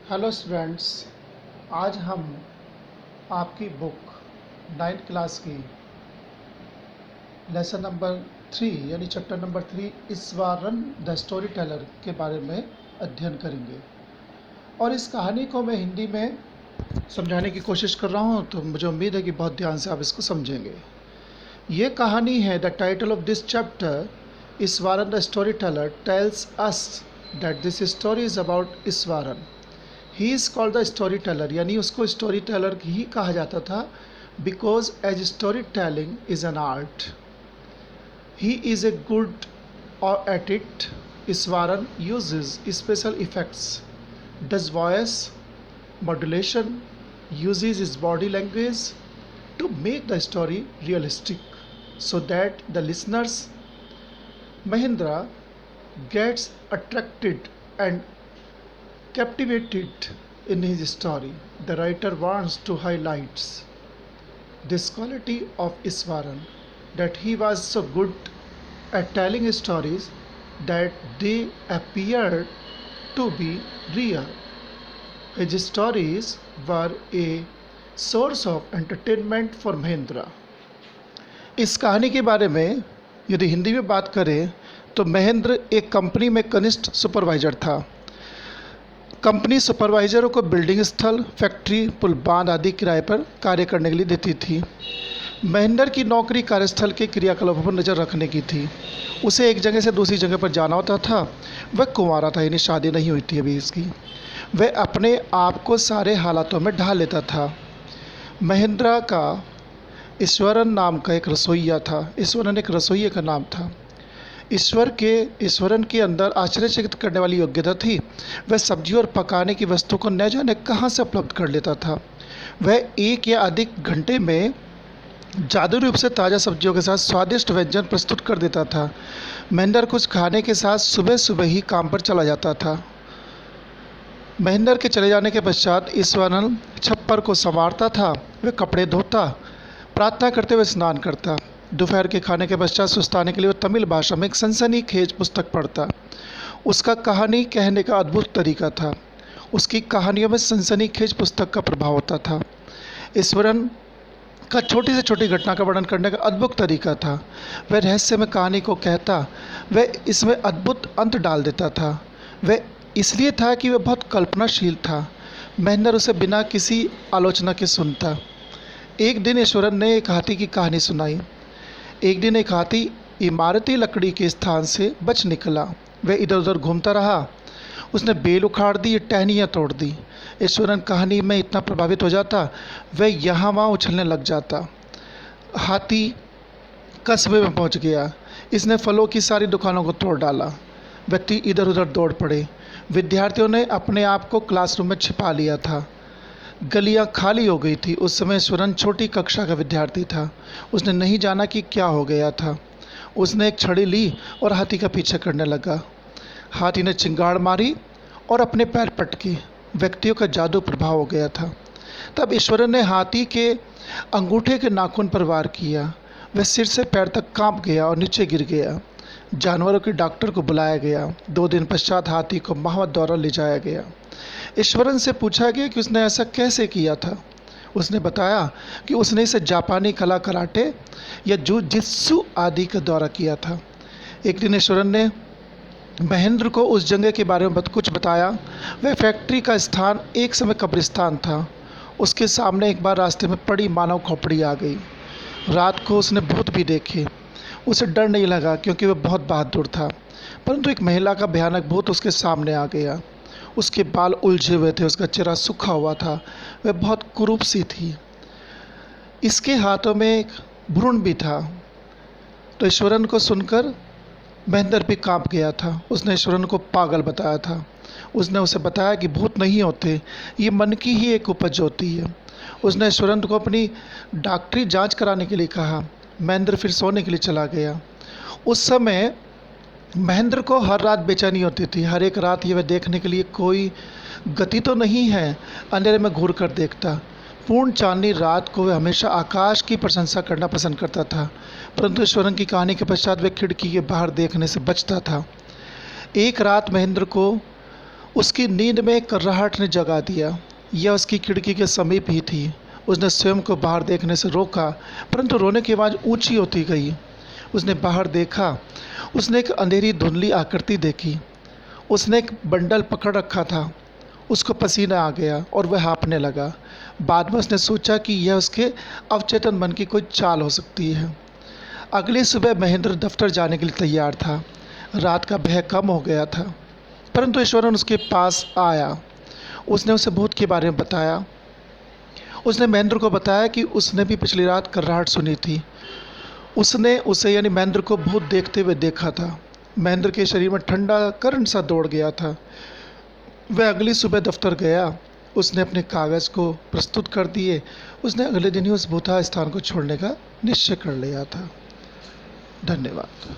Hello students, आज हम आपकी बुक 9th क्लास की लेसन नंबर 3 यानी chapter number 3 Eswaran the story teller के बारे में अध्ययन करेंगे। और इस कहानी को मैं हिंदी में समझाने की कोशिश कर रहा हूँ, तो मुझे उम्मीद है कि बहुत ध्यान से आप इसको समझेंगे। ये कहानी है the title of this chapter Iswaran the storyteller tells us that this story is about Iswaran. He is called the storyteller, यानी उसको स्टोरी टेलर ही कहा जाता था, because as storytelling is an art. He is a good at it. Iswaran uses special effects, does voice modulation, uses his body language to make the story realistic so that the listeners Mahendra gets attracted and captivated in his story. The writer wants to highlight this quality of Iswaran, that he was so good at telling stories that they appeared to be real. His stories were a source of entertainment for Mahendra. इस कहानी के बारे में यदि हिंदी में बात करें तो महेंद्र एक कंपनी में कनिष्ठ सुपरवाइजर था। कंपनी सुपरवाइजरों को बिल्डिंग स्थल, फैक्ट्री, पुल, बांध आदि किराए पर कार्य करने के लिए देती थी। महेंद्र की नौकरी कार्यस्थल के क्रियाकलापों पर नज़र रखने की थी। उसे एक जगह से दूसरी जगह पर जाना होता था। वह कुंवारा था, यानी शादी नहीं हुई थी अभी इसकी। वह अपने आप को सारे हालातों में ढाल लेता था। महेंद्र का ईश्वरन नाम का एक रसोइया था। ईश्वरन एक रसोइये का नाम था। ईश्वरन के अंदर आश्चर्यचकित करने वाली योग्यता थी। वह सब्जी और पकाने की वस्तु को न जाने कहाँ से उपलब्ध कर लेता था। वह एक या अधिक घंटे में जादुई रूप से ताज़ा सब्जियों के साथ स्वादिष्ट व्यंजन प्रस्तुत कर देता था। महेंद्र कुछ खाने के साथ सुबह सुबह ही काम पर चला जाता था। महेंद्र के चले जाने के पश्चात ईश्वरन छप्पर को संवारता था। वह कपड़े धोता, प्रार्थना करते हुए स्नान करता। दोपहर के खाने के पश्चात सुस्ताने के लिए वह तमिल भाषा में एक सनसनीखेज पुस्तक पढ़ता। उसका कहानी कहने का अद्भुत तरीका था। उसकी कहानियों में सनसनीखेज पुस्तक का प्रभाव होता था। ईश्वरन का छोटी से छोटी घटना का वर्णन करने का अद्भुत तरीका था। वह रहस्य में कहानी को कहता, वह इसमें अद्भुत अंत डाल देता था। वह इसलिए था कि वह बहुत कल्पनाशील था। महेंद्र उसे बिना किसी आलोचना के सुनता। एक दिन ईश्वरन ने एक हाथी की कहानी सुनाई। एक दिन एक हाथी इमारती लकड़ी के स्थान से बच निकला। वह इधर उधर घूमता रहा। उसने बेल उखाड़ दी, टहनियाँ तोड़ दी। ईश्वरन कहानी में इतना प्रभावित हो जाता, वह यहाँ वहाँ उछलने लग जाता। हाथी कस्बे में पहुँच गया। इसने फलों की सारी दुकानों को तोड़ डाला। व्यक्ति इधर उधर दौड़ पड़े। विद्यार्थियों ने अपने आप को क्लासरूम में छिपा लिया था। गलियां खाली हो गई थी। उस समय ईश्वरन छोटी कक्षा का विद्यार्थी था। उसने नहीं जाना कि क्या हो गया था। उसने एक छड़ी ली और हाथी का पीछा करने लगा। हाथी ने चिंगाड़ मारी और अपने पैर पटके। व्यक्तियों का जादू प्रभाव हो गया था। तब ईश्वरन ने हाथी के अंगूठे के नाखून पर वार किया। वह सिर से पैर तक कांप गया और नीचे गिर गया। जानवरों के डॉक्टर को बुलाया गया। 2 दिन पश्चात हाथी को महावत द्वारा ले जाया गया। ईश्वरन से पूछा गया कि उसने ऐसा कैसे किया था। उसने बताया कि उसने इसे जापानी कला कराटे या जुजित्सु आदि के द्वारा किया था। एक दिन ईश्वरन ने महेंद्र को उस जगह के बारे में कुछ बताया। वह फैक्ट्री का स्थान एक समय कब्रिस्तान था। उसके सामने एक बार रास्ते में पड़ी मानव खोपड़ी आ गई। रात को उसने भूत भी देखे। उसे डर नहीं लगा क्योंकि वह बहुत बहादुर था, परंतु एक महिला का भयानक भूत उसके सामने आ गया। उसके बाल उलझे हुए थे, उसका चेहरा सूखा हुआ था। वह बहुत कुरूप सी थी। इसके हाथों में एक भ्रूण भी था। तो ईश्वरन को सुनकर महेंद्र भी कांप गया था। उसने ईश्वरन को पागल बताया था। उसने उसे बताया कि भूत नहीं होते, ये मन की ही एक उपज होती है। उसने ईश्वरन को अपनी डॉक्टरी जांच कराने के लिए कहा। महेंद्र फिर सोने के लिए चला गया। उस समय महेंद्र को हर रात बेचैनी होती थी। हर एक रात ये वह देखने के लिए कोई गति तो नहीं है। अंधेरे में घूर कर देखता। पूर्ण चांदनी रात को वह हमेशा आकाश की प्रशंसा करना पसंद करता था, परंतु ईश्वरन की कहानी के पश्चात वह खिड़की के बाहर देखने से बचता था। एक रात महेंद्र को उसकी नींद में कर्राहट ने जगा दिया। यह उसकी खिड़की के समीप ही थी। उसने स्वयं को बाहर देखने से रोका, परंतु रोने की आवाज़ ऊंची होती गई। उसने बाहर देखा। उसने एक अंधेरी धुंधली आकृति देखी। उसने एक बंडल पकड़ रखा था। उसको पसीना आ गया और वह हाँफने लगा। बाद में उसने सोचा कि यह उसके अवचेतन मन की कोई चाल हो सकती है। अगली सुबह महेंद्र दफ्तर जाने के लिए तैयार था। रात का भय कम हो गया था, परंतु ईश्वरन उसके पास आया। उसने उसे भूत के बारे में बताया। उसने महेंद्र को बताया कि उसने भी पिछली रात कर्राहट सुनी थी। उसने उसे यानी महेंद्र को भूत देखते हुए देखा था। महेंद्र के शरीर में ठंडा करंट सा दौड़ गया था। वह अगली सुबह दफ्तर गया। उसने अपने कागज़ को प्रस्तुत कर दिए। उसने अगले दिन ही उस भूता स्थान को छोड़ने का निश्चय कर लिया था। धन्यवाद।